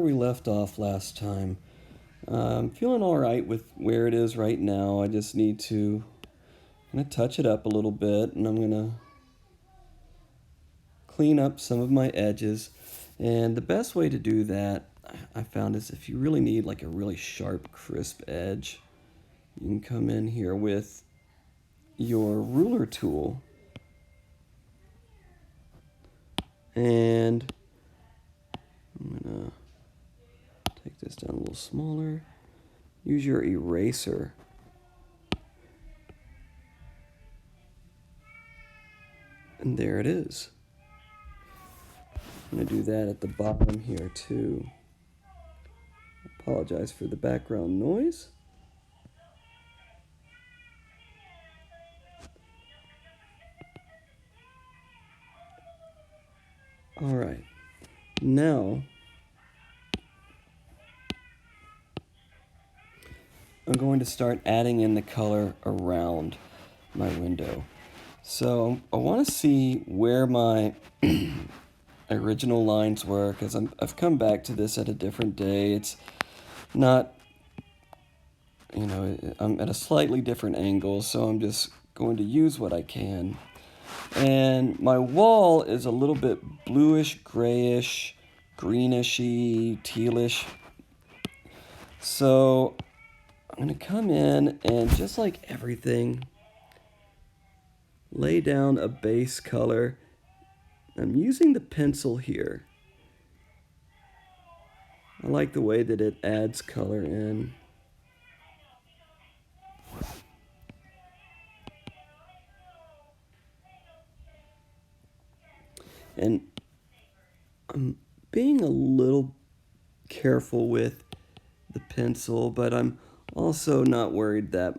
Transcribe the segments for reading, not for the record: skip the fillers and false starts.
we left off last time. I'm feeling all right with where it is right now. I just need to kind of touch it up a little bit, and I'm going to clean up some of my edges. And the best way to do that, I found, is if you really need like a really sharp, crisp edge, you can come in here with your ruler tool and I'm going to take this down a little smaller. Use your eraser. And there it is. I'm going to do that at the bottom here too. Apologize for the background noise. All right. Now, I'm going to start adding in the color around my window. So I want to see where my original lines were, because I've come back to this at a different day. It's not, I'm at a slightly different angle, so I'm just going to use what I can. And my wall is a little bit bluish, grayish, greenish-y, tealish. So I'm going to come in and, just like everything, lay down a base color. I'm using the pencil here. I like the way that it adds color in. And I'm being a little careful with the pencil, but I'm also not worried that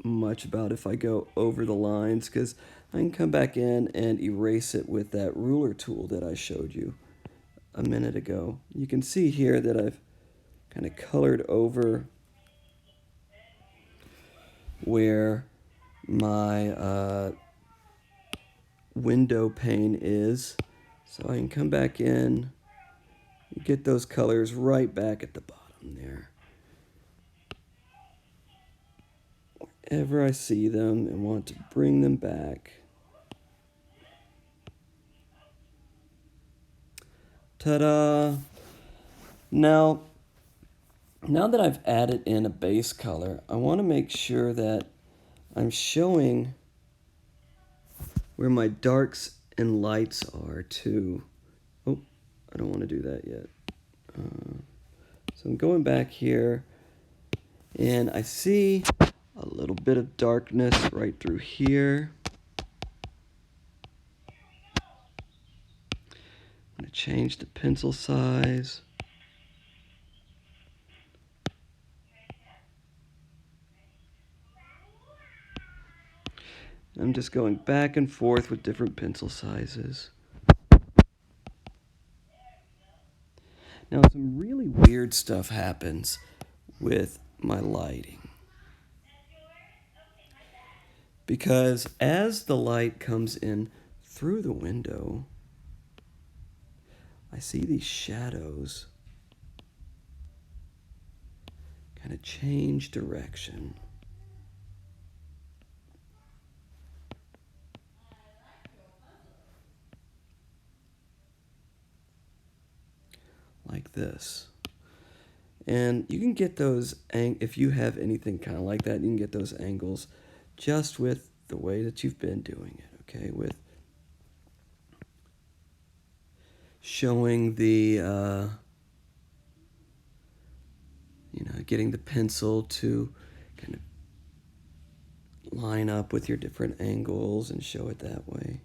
much about if I go over the lines, because I can come back in and erase it with that ruler tool that I showed you a minute ago. You can see here that I've kind of colored over where my window pane is, so I can come back in and get those colors right back at the bottom there. Wherever I see them and want to bring them back. Ta-da! Now that I've added in a base color, I want to make sure that I'm showing where my darks and lights are too. Oh, I don't want to do that yet. So I'm going back here, and I see a little bit of darkness right through here. I'm going to change the pencil size. I'm just going back and forth with different pencil sizes. Now, some really weird stuff happens with my lighting, because as the light comes in through the window, I see these shadows kind of change direction. Like this. And you can get those, if you have anything kind of like that, you can get those angles just with the way that you've been doing it, okay? With showing the, getting the pencil to kind of line up with your different angles and show it that way.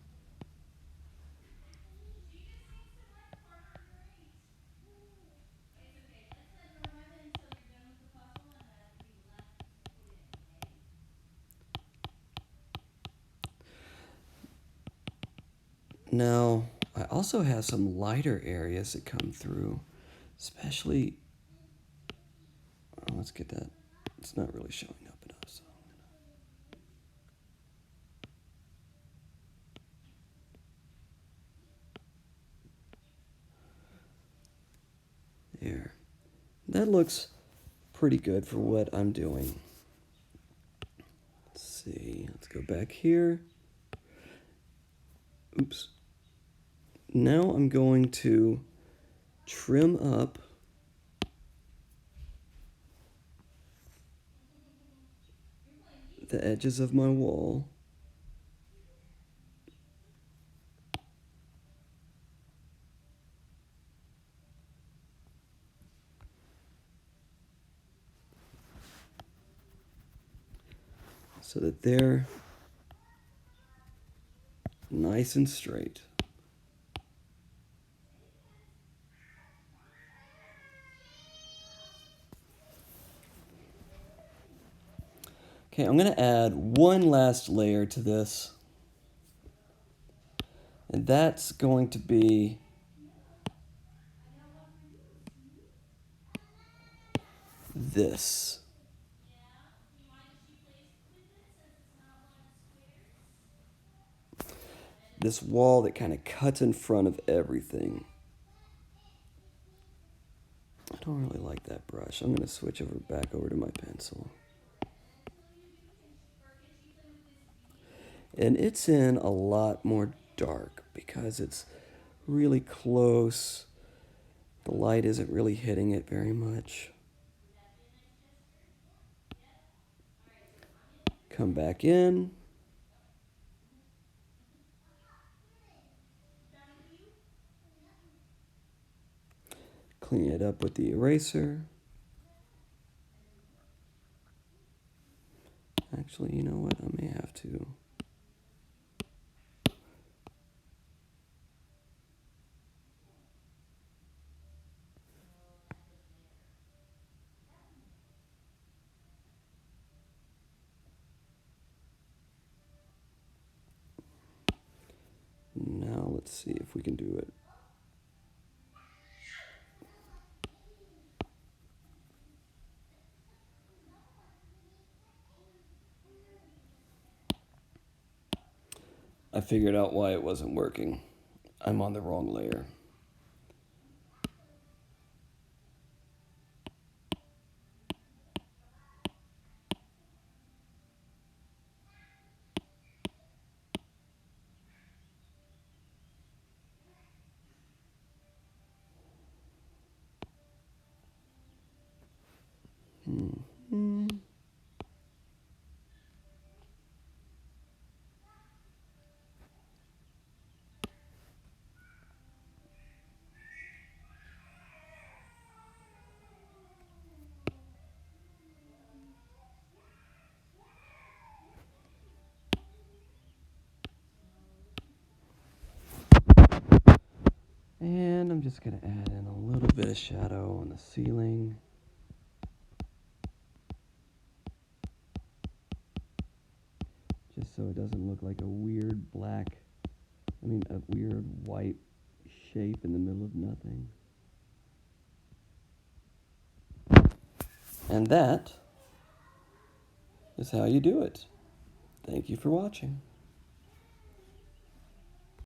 Now, I also have some lighter areas that come through, especially, let's get that, it's not really showing up enough, so there. that looks pretty good for what I'm doing. Let's see, let's go back here. Oops. Now I'm going to trim up the edges of my wall. So that they're nice and straight. Okay, I'm going to add one last layer to this. And that's going to be this. This wall that kind of cuts in front of everything. I don't really like that brush. I'm going to switch back over to my pencil. And it's in a lot more dark because it's really close. The light isn't really hitting it very much. Come back in. Clean it up with the eraser. Actually, you know what? I may have to. Now let's see if we can do it. I figured out why it wasn't working. I'm on the wrong layer. Mm-hmm. And I'm just going to add in a little bit of shadow on the ceiling. Just so it doesn't look like a weird a weird white shape in the middle of nothing. And that is how you do it. Thank you for watching.